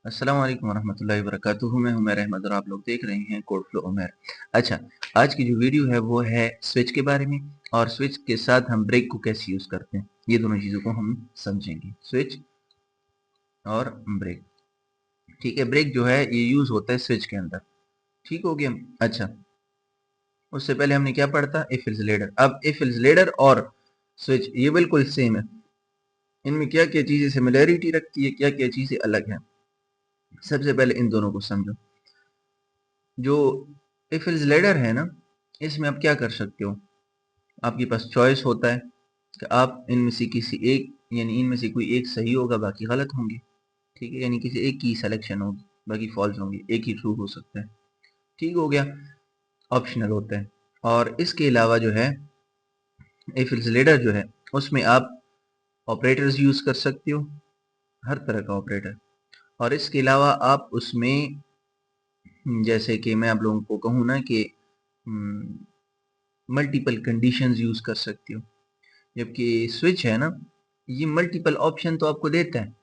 अस्सलाम वालेकुम वरहमतुल्लाहि वबरकातुहू। मैं उमर अहमद और आप लोग देख रहे हैं कोड फ्लो उमर। अच्छा, आज की जो वीडियो है वो है स्विच के बारे में, और स्विच के साथ हम ब्रेक को कैसे यूज़ करते हैं, ये दोनों चीज़ों को हम समझेंगे। स्विच और ब्रेक। ठीक है, ब्रेक जो है ये यूज़ होता है स्विच के अंदर। ठीक हो गया। अच्छा, उससे पहले हमने क्या पढ़ा था? If is ladder. अब इफ इज लेडर और स्विच ये बिल्कुल सेम है। इनमें क्या क्या चीज़ें सिमिलैरिटी रखती है, क्या क्या चीज़ें अलग हैं। सबसे पहले इन दोनों को समझो। जो इफ इज लेडर है ना, इसमें आप क्या कर सकते हो? आपके पास चॉइस होता है कि आप इनमें से किसी एक, यानी इनमें से कोई एक सही होगा, बाकी गलत होंगे। ठीक है, यानी किसी एक की सिलेक्शन होगी, बाकी फॉल्स होंगे, एक ही ट्रू हो सकता है। ठीक हो गया, ऑप्शनल होता है। और इसके अलावा जो है इफ इज लेडर जो है, उसमें आप ऑपरेटर्स यूज कर सकते हो, हर तरह का ऑपरेटर। और इसके अलावा आप उसमें, जैसे कि मैं आप लोगों को कहूँ ना कि मल्टीपल कंडीशंस यूज कर सकते हो। जबकि स्विच है ना, ये मल्टीपल ऑप्शन तो आपको देता है,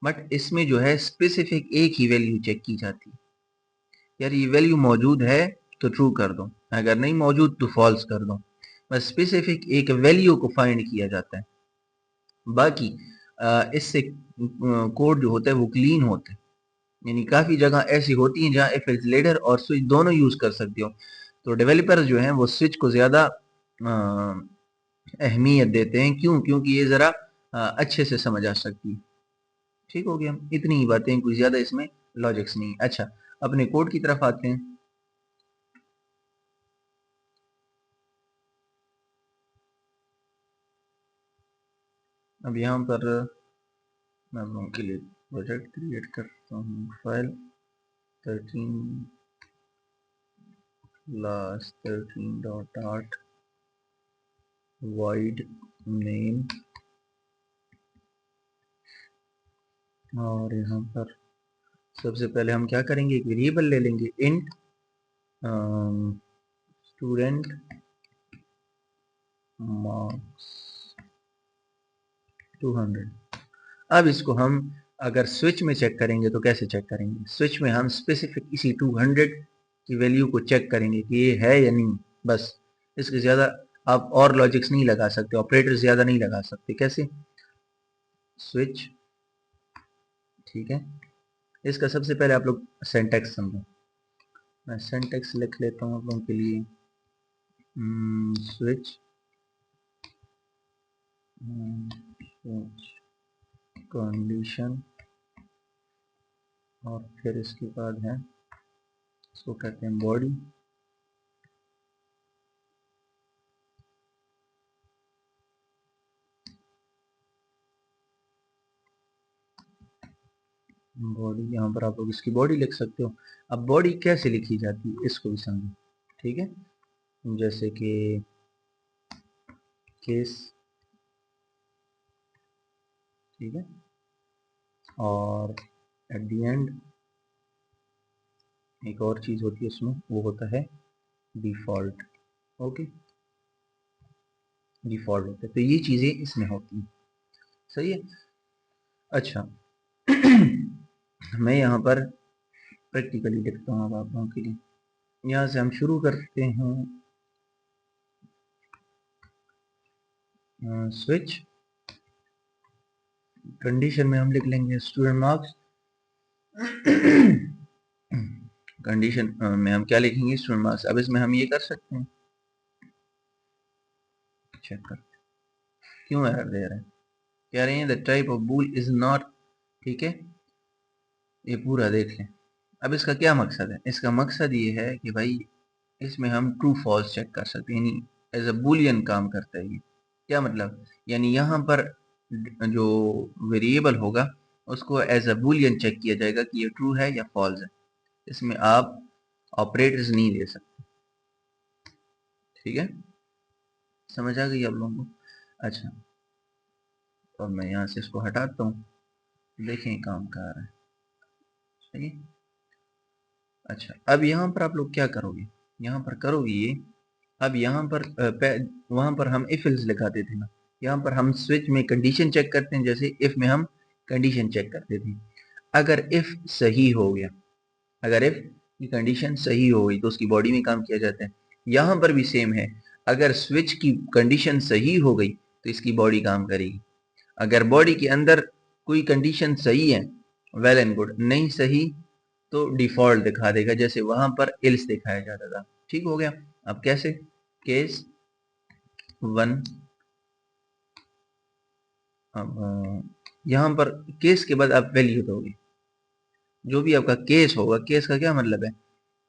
बट इसमें जो है स्पेसिफिक एक ही वैल्यू चेक की जाती है। यार ये वैल्यू मौजूद है तो ट्रू कर दो, अगर नहीं मौजूद तो फॉल्स कर दो। बस स्पेसिफिक एक वैल्यू को फाइंड किया जाता है। बाकी इससे कोड जो होता है वो क्लीन होता है। यानी काफ़ी जगह ऐसी होती हैं जहाँ इफ इज लेडर और स्विच दोनों यूज़ कर सकते हो। तो डेवलपर जो हैं वो स्विच को ज़्यादा अहमियत देते हैं। क्यों? क्योंकि ये ज़रा अच्छे से समझ आ सकती है। ठीक हो गया, इतनी ही बातें, कुछ ज़्यादा इसमें लॉजिक्स नहीं। अच्छा, अपने कोड की तरफ आते हैं। अब यहाँ पर मैं आप लोगों के लिए प्रोजेक्ट क्रिएट करता हूँ। फाइल 13 क्लास 13.8 void नेम, और यहाँ पर सबसे पहले हम क्या करेंगे, एक वेरिएबल ले लेंगे इंट स्टूडेंट मार्क्स 200। अब इसको हम अगर स्विच में चेक करेंगे तो कैसे चेक करेंगे? स्विच में हम स्पेसिफिक इसी 200 की वैल्यू को चेक करेंगे कि ये है या नहीं, बस। इसके ज़्यादा आप और लॉजिक्स नहीं लगा सकते, ऑपरेटर ज़्यादा नहीं लगा सकते। कैसे? स्विच। ठीक है, इसका सबसे पहले आप लोग सिंटैक्स समझो। मैं सिंटैक्स लिख लेता हूँ आप लोगों के लिए। स्विच कंडीशन, और फिर इसके बाद है, इसको कहते हैं बॉडी। बॉडी, यहाँ पर आप लोग इसकी बॉडी लिख सकते हो। अब बॉडी कैसे लिखी जाती है इसको भी समझो। ठीक है, जैसे कि केस। ठीक है, और एट द एंड एक और चीज़ होती है इसमें, वो होता है डिफ़ॉल्ट। ओके, डिफ़ॉल्ट होता है, तो ये चीज़ें इसमें होती हैं। सही है। अच्छा मैं यहाँ पर प्रैक्टिकली लिखता हूँ अब आप लोगों के लिए। यहाँ से हम शुरू करते हैं। स्विच कंडीशन में हम लिख लेंगे स्टूडेंट मार्क्स। कंडीशन में हम क्या लिखेंगे? Student marks. अब इसमें हम ये कर सकते हैं, चेक कर, क्यों एरर दे रहा है? कह रहे हैं the type of bool is not. ठीक है, ये पूरा देख लें। अब इसका क्या मकसद है? इसका मकसद ये है कि भाई इसमें हम ट्रू फॉल्स चेक कर सकते हैं, यानी एज अ बुलियन काम करता है ये। क्या मतलब? यानी यहाँ पर जो वेरिएबल होगा उसको एज अ बुलियन चेक किया जाएगा कि ये ट्रू है या फॉल्स है। इसमें आप ऑपरेटर्स नहीं दे सकते। ठीक है, समझ आ गई आप लोगों को? अच्छा, और मैं यहाँ से इसको हटाता हूँ, देखें काम कर रहा है। सही है। अच्छा, अब यहाँ पर आप लोग क्या करोगे? यहाँ पर करोगे ये, अब यहाँ पर वहाँ पर हम इफ एल्स लगाते थे ना, यहाँ पर हम स्विच में कंडीशन चेक करते हैं, जैसे इफ में हम कंडीशन चेक करते थे। अगर इफ सही हो गया, अगर इफ की कंडीशन सही हो गई तो उसकी बॉडी में काम किया जाता है। यहां पर भी सेम है, अगर स्विच की कंडीशन सही हो गई तो इसकी बॉडी काम करेगी। अगर बॉडी के अंदर कोई कंडीशन सही है, वेल एंड गुड, नहीं सही तो डिफॉल्ट दिखा देगा, जैसे वहां पर एल्स दिखाया जाता था। ठीक हो गया। अब कैसे, केस 1, अब यहां पर केस के बाद आप वैल्यू दोगे, जो भी आपका केस होगा, केस का क्या मतलब है,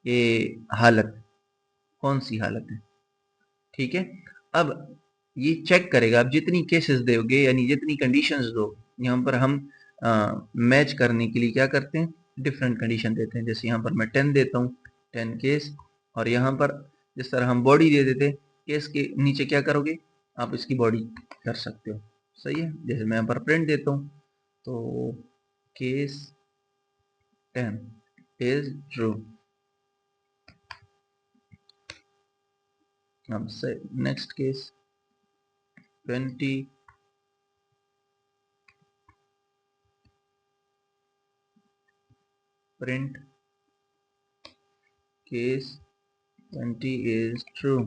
ये हालत, कौन सी हालत है। ठीक है। अब ये चेक करेगा, आप जितनी केसेस दोगे यानी जितनी कंडीशंस दो, यहाँ पर हम मैच करने के लिए क्या करते हैं, डिफरेंट कंडीशन देते हैं। जैसे यहाँ पर मैं 10 देता हूँ, 10 केस, और यहाँ पर जिस तरह हम बॉडी दे देते, केस के नीचे क्या करोगे, आप इसकी बॉडी कर सकते हो। सही है। जैसे मैं यहाँ पर प्रिंट देता हूँ, तो केस 10 इज ट्रू। अब से next case 20 print case 20 is true,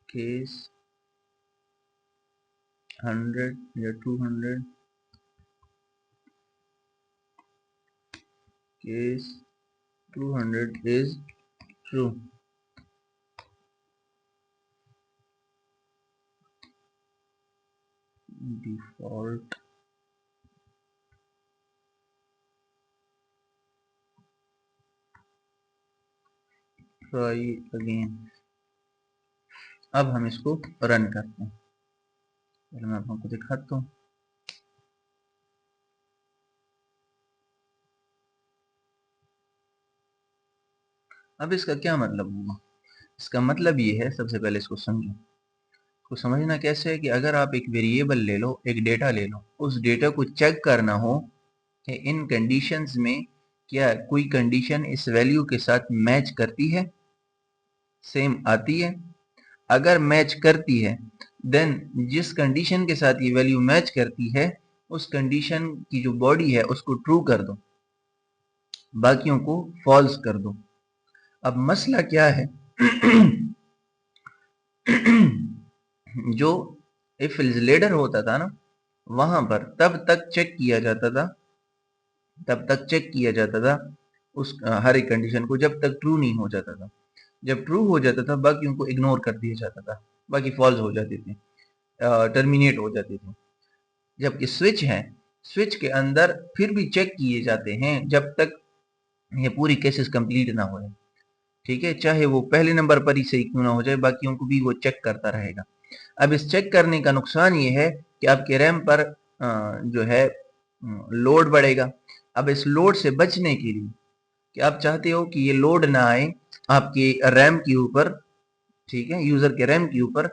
case 100 या 200, case 200 is true। default try again। अब हम इसको रन करते हैं, पहले मैं आपको दिखाता हूँ। अब इसका क्या मतलब हुआ, इसका मतलब ये है, सबसे पहले इसको समझो। इसको समझना कैसे है कि अगर आप एक वेरिएबल ले लो, एक डेटा ले लो, उस डेटा को चेक करना हो कि इन कंडीशंस में क्या कोई कंडीशन इस वैल्यू के साथ मैच करती है, सेम आती है। अगर मैच करती है, देन जिस कंडीशन के साथ ये वैल्यू मैच करती है, उस कंडीशन की जो बॉडी है उसको ट्रू कर दो, बाकियों को फॉल्स कर दो। अब मसला क्या है जो इफ लेडर होता था ना, वहां पर तब तक चेक किया जाता था, तब तक चेक किया जाता था उस हर एक कंडीशन को, जब तक ट्रू नहीं हो जाता था। जब ट्रू हो जाता था, बाकियों को इग्नोर कर दिया जाता था, बाकी फॉल्स हो जाते थे, टर्मिनेट हो जाते थे। जबकि स्विच है, स्विच के अंदर फिर भी चेक किए जाते हैं जब तक ये पूरी केसेस कंप्लीट ना हो। ठीक है, चाहे वो पहले नंबर पर ही सही क्यों ना हो जाए, बाकियों को भी वो चेक करता रहेगा। अब इस चेक करने का नुकसान ये है कि आपके रैम पर जो है लोड बढ़ेगा। अब इस लोड से बचने के लिए कि आप चाहते हो कि ये लोड ना आए आपके रैम के ऊपर, ठीक है, यूजर के रैम के ऊपर,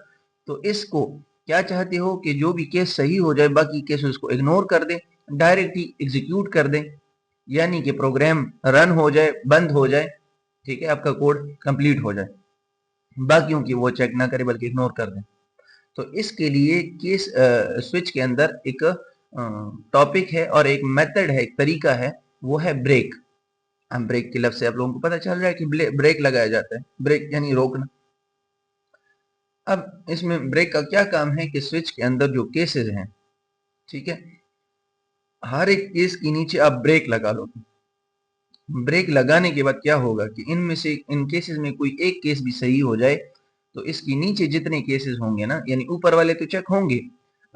तो इसको क्या चाहते हो कि जो भी केस सही हो जाए, बाकी केस उसको इग्नोर कर दें, डायरेक्ट ही एग्जीक्यूट कर दें, यानी कि प्रोग्राम रन हो जाए, बंद हो जाए, ठीक है, आपका कोड कंप्लीट हो जाए, बाकियों की वो चेक ना करे बल्कि इग्नोर कर दें। तो इसके लिए केस स्विच के अंदर एक टॉपिक है और एक मेथड है, एक तरीका है, वो है ब्रेक। हम ब्रेक के लफ्ज से आप लोगों को पता चल रहा है कि ब्रेक लगाया जाता है, ब्रेक यानी रोकना। अब इसमें ब्रेक का क्या काम है कि स्विच के अंदर जो केसेस हैं, ठीक है, हर एक केस के नीचे आप ब्रेक लगा लो। ब्रेक लगाने के बाद क्या होगा कि इनमें से इन केसेस में कोई एक केस भी सही हो जाए तो इसके नीचे जितने केसेस होंगे ना, यानी ऊपर वाले तो चेक होंगे,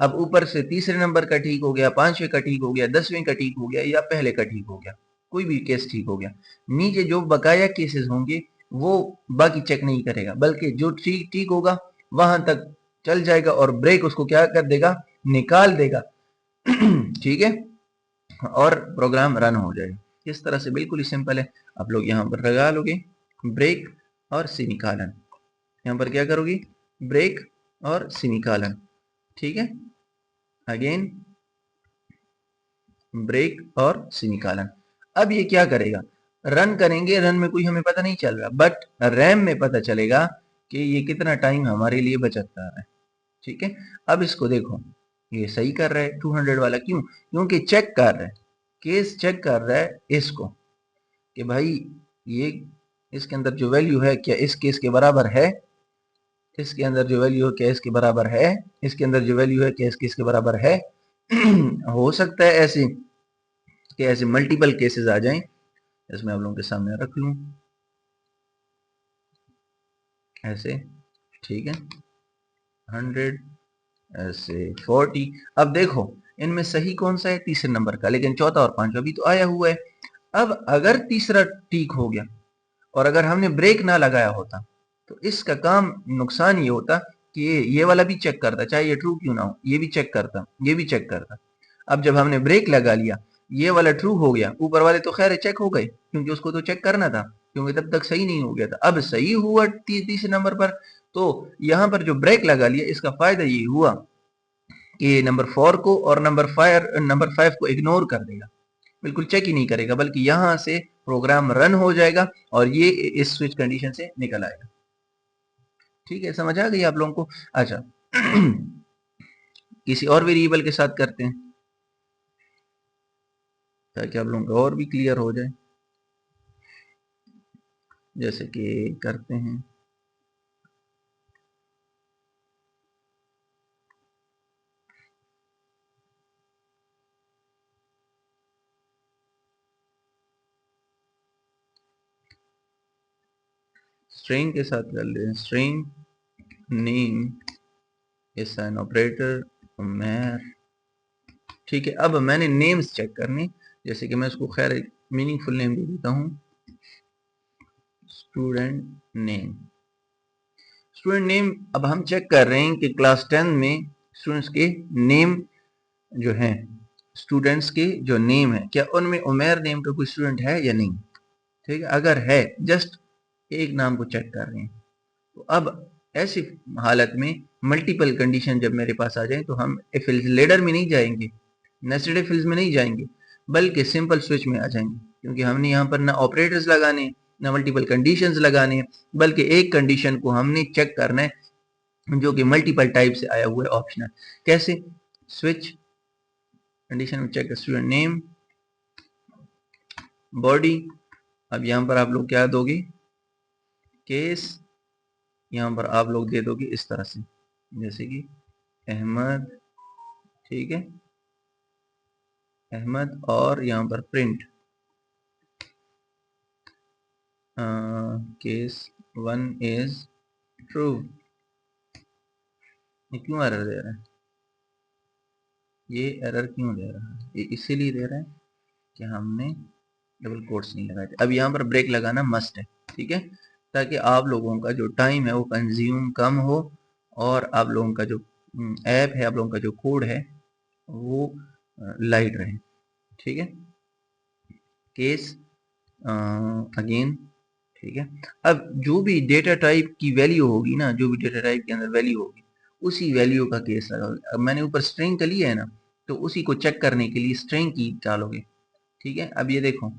अब ऊपर से तीसरे नंबर का ठीक हो गया, 5वें का ठीक हो गया, 10वें का ठीक हो गया, या पहले का ठीक हो गया, कोई भी केस ठीक हो गया, नीचे जो बकाया केसेस होंगे वो बाकी चेक नहीं करेगा, बल्कि जो ठीक ठीक होगा वहां तक चल जाएगा और ब्रेक उसको क्या कर देगा, निकाल देगा। ठीक है, और प्रोग्राम रन हो जाएगा। इस तरह से बिल्कुल ही सिंपल है। आप लोग यहाँ पर लगा लोगे ब्रेक और सेमीकोलन, यहाँ पर क्या करोगे, ब्रेक और सेमीकोलन, ठीक है, अगेन ब्रेक और सेमीकोलन। अब ये क्या करेगा, रन करेंगे, रन में कोई हमें पता नहीं चल रहा, बट रैम में पता चलेगा कि ये कितना टाइम हमारे लिए बचत कर रहा है। ठीक है, अब इसको देखो, ये सही कर रहा है 200 वाला, क्यों? क्योंकि चेक कर रहा है, केस चेक कर रहा है इसको कि भाई ये इसके अंदर जो वैल्यू है क्या इस केस के बराबर है, इसके अंदर जो वैल्यू है क्या इसके बराबर है, इसके अंदर जो वैल्यू है क्या इस केस के बराबर है। हो सकता है ऐसे कि ऐसे मल्टीपल केसेस आ जाएं, इसमें आप लोगों के सामने रख लूं ऐसे, ठीक है, 100 ऐसे 40। अब देखो इनमें सही कौन सा है, तीसरे नंबर का, लेकिन चौथा और पांचवा भी तो आया हुआ है। अब अगर तीसरा ठीक हो गया और अगर हमने ब्रेक ना लगाया होता तो इसका काम नुकसान ये होता कि ये वाला भी चेक करता, चाहे ये ट्रू क्यों ना हो, ये भी चेक करता, ये भी चेक करता। अब जब हमने ब्रेक लगा लिया, ये वाला ट्रू हो गया, ऊपर वाले तो खैर चेक हो गए क्योंकि उसको तो चेक करना था, क्योंकि तब तक सही नहीं हो गया था। अब सही हुआ तीसरे नंबर पर, तो यहां पर जो ब्रेक लगा लिया इसका फायदा ये हुआ कि नंबर 4 को और नंबर 5 को इग्नोर कर देगा, बिल्कुल चेक ही नहीं करेगा, बल्कि यहां से प्रोग्राम रन हो जाएगा और ये इस स्विच कंडीशन से निकल आएगा। ठीक है, समझ आ गई आप लोगों को? अच्छा, किसी और वेरिएबल के साथ करते हैं ताकि आप लोगों को और भी क्लियर हो जाए। जैसे कि करते हैं स्ट्रिंग के साथ कर ले, string name is an operator मैर। ठीक है, अब मैंने नेम्स चेक करनी, जैसे कि मैं उसको खैर एक मीनिंगफुल नेम दे देता हूँ, स्टूडेंट नेम। स्टूडेंट नेम, अब हम चेक कर रहे हैं कि क्लास 10 में स्टूडेंट्स के नेम जो हैं, स्टूडेंट्स के जो नेम है क्या उनमें उमेर नेम का कोई स्टूडेंट है या नहीं। ठीक है, अगर है, जस्ट एक नाम को चेक कर रहे हैं। तो अब ऐसी हालत में मल्टीपल कंडीशन जब मेरे पास आ जाए तो हम इफ एल्स लेडर में नहीं जाएंगे, नेस्टेड इफ एल्स में नहीं जाएंगे, बल्कि सिंपल स्विच में आ जाएंगे, क्योंकि हमने यहाँ पर ना ऑपरेटर्स लगाने, ना मल्टीपल कंडीशंस लगाने, बल्कि एक कंडीशन को हमने चेक करना है जो कि मल्टीपल टाइप से आया हुआ है ऑप्शनल। कैसे? स्विच कंडीशन में चेक स्टूडेंट नेम बॉडी। अब यहाँ पर आप लोग क्या दोगे, केस, यहाँ पर आप लोग दे दोगे इस तरह से, जैसे कि अहमद, ठीक है, अहमद, और यहाँ पर प्रिंट केस 1 इज ट्रू। ये क्यों एरर दे रहा है, ये एरर क्यों दे रहा है, ये इसीलिए दे रहा है कि हमने डबल कोट्स नहीं लगाए थे। अब यहाँ पर ब्रेक लगाना मस्ट है, ठीक है, ताकि आप लोगों का जो टाइम है वो कंज्यूम कम हो और आप लोगों का जो ऐप है, आप लोगों का जो कोड है वो लाइट रहे। ठीक है, केस अगेन, ठीक है। अब जो भी डेटा टाइप की वैल्यू होगी ना, जो भी डेटा टाइप के अंदर वैल्यू होगी उसी वैल्यू का केस लगाओगे। अब मैंने ऊपर स्ट्रिंग का लिया है ना, तो उसी को चेक करने के लिए स्ट्रिंग की डालोगे। ठीक है, अब ये देखो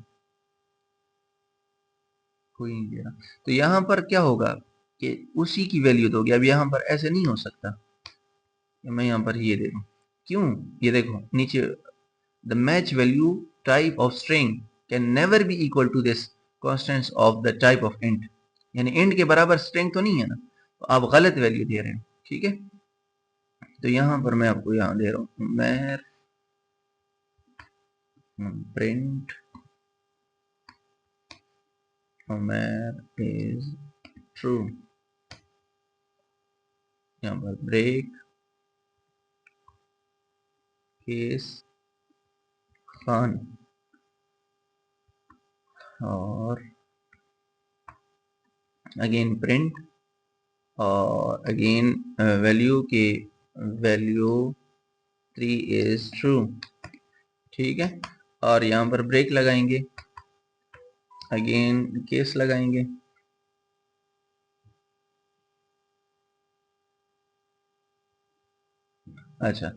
कोई नहीं दे रहा, तो यहाँ पर क्या होगा कि उसी की वैल्यू दोगे। अब यहाँ पर ऐसे नहीं हो सकता, मैं यहाँ पर ये दे दूँ, क्यों? ये देखो नीचे, the match value type of string can never be equal to this constants of the type of int, यानी इंट के बराबर स्ट्रिंग तो नहीं है ना, तो आप गलत वैल्यू दे रहे हो। ठीक है, तो यहाँ पर मैं आपको यहाँ दे रहा हूँ मैर प्रिंट मैर इज ट्रू, यहाँ पर ब्रेक केस खान, और अगेन प्रिंट, और अगेन वैल्यू के वैल्यू 3 इज ट्रू। ठीक है, और यहाँ पर ब्रेक लगाएंगे, अगेन केस लगाएंगे, अच्छा,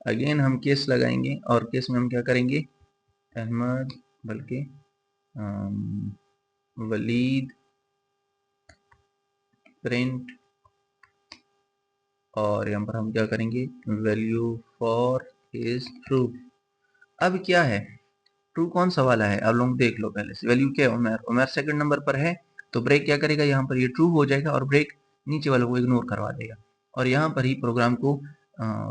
अगेन हम केस लगाएंगे और केस में हम क्या करेंगे, अहमद, बल्कि वलीद प्रिंट और यहाँ पर हम क्या करेंगे, वैल्यू फॉर इज ट्रू। अब क्या है, ट्रू कौन सा वाला है, आप लोग देख लो पहले से। वैल्यू क्या है, उमेर, उमेर सेकंड नंबर पर है, तो ब्रेक क्या करेगा, यहाँ पर ये ट्रू हो जाएगा और ब्रेक नीचे वालों को इग्नोर करवा देगा और यहाँ पर ही प्रोग्राम को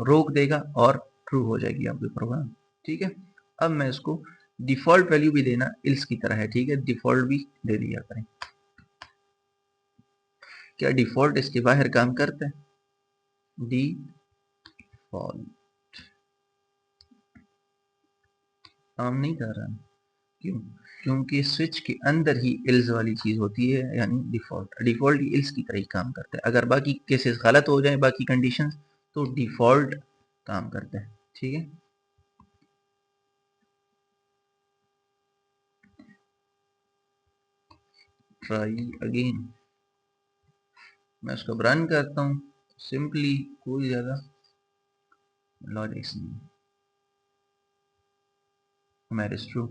रोक देगा और ट्रू हो जाएगी आपकी प्रोग्राम। ठीक है, अब मैं इसको डिफॉल्ट वैल्यू भी देना इल्स की तरह है, ठीक है, डिफॉल्ट भी दे दिया करें। क्या डिफॉल्ट इसके बाहर काम करता है, डिफॉल्ट काम नहीं कर रहा, क्यों, क्योंकि स्विच के अंदर ही इल्स वाली चीज होती है, यानी डिफॉल्ट, डिफॉल्ट इल्स की तरह ही काम करता है। अगर बाकी केसेस गलत हो जाए, बाकी कंडीशंस, तो डिफॉल्ट काम करता है। ठीक है, ट्राई अगेन, मैं उसको रन करता हूँ, सिंपली कोई ज्यादा लॉजिक्स नहीं, उमेर इज ट्रू,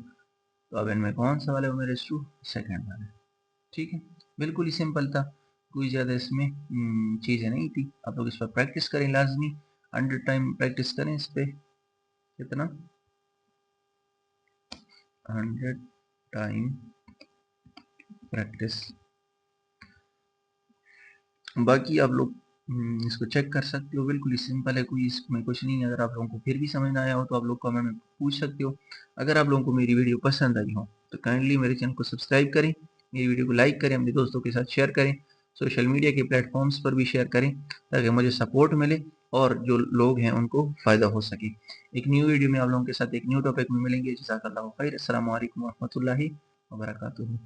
तो अब इनमें कौन सा वाला है, उमेर इज ट्रू, सेकंड वाला। ठीक है, बिल्कुल ही सिंपल था, कोई ज़्यादा इसमें चीज़ें नहीं थी। आप लोग इस पर प्रैक्टिस करें, लाजमी 100 टाइम प्रैक्टिस करें इस पर, कितना 100 टाइम प्रैक्टिस। बाकी आप लोग इसको चेक कर सकते हो, बिल्कुल ही सिंपल है, कोई इसमें कुछ नहीं है। अगर आप लोगों को फिर भी समझ ना आया हो तो आप लोग कमेंट में पूछ सकते हो। अगर आप लोगों को मेरी वीडियो पसंद आई हो तो काइंडली मेरे चैनल को सब्सक्राइब करें, मेरी वीडियो को लाइक करें, अपने दोस्तों के साथ शेयर करें, सोशल मीडिया के प्लेटफॉर्म्स पर भी शेयर करें ताकि मुझे सपोर्ट मिले और जो लोग हैं उनको फ़ायदा हो सके। एक न्यू वीडियो में आप लोगों के साथ एक न्यू टॉपिक में मिलेंगे। जज़ाकल्लाहु खैर। अस्सलामु अलैकुम व रहमतुल्लाहि व बरकातुहू।